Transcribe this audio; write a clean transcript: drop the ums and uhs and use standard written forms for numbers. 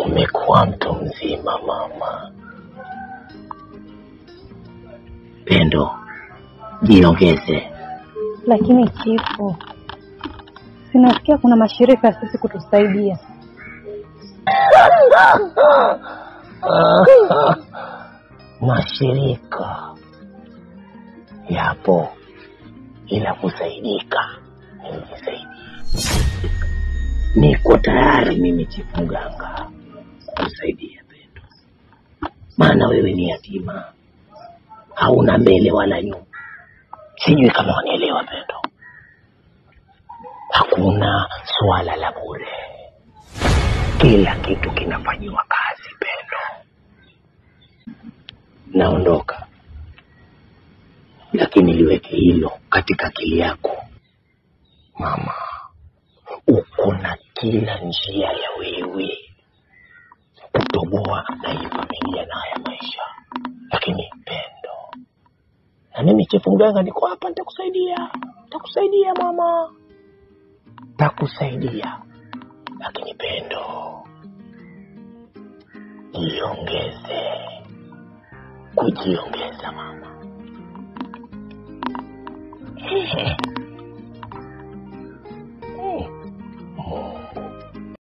umekuwa mtu mzima mama. Pendo, jiongeze. Lakini chifu, sinasikia kuna mashirika sisi kutusaidia. Mashirika yapo, ila kusaidika nisaidie. Niko tayari mimi chifu mganga kusaidia Pendo, maana wewe ni yatima, hauna mbele wala nyuma. Sijui kama wanielewa Pendo. Hakuna swala la bure, kila kitu kinafanywa kazi Pendo. Naondoka, lakini liweke hilo katika akili yako mama. Uko na kila njia ya wewe kutoboa na hii familia na haya maisha, lakini Pendo, na mimi chifu mganga niko hapa, nitakusaidia mama, nitakusaidia. Lakini Pendo, kujiongeza mama.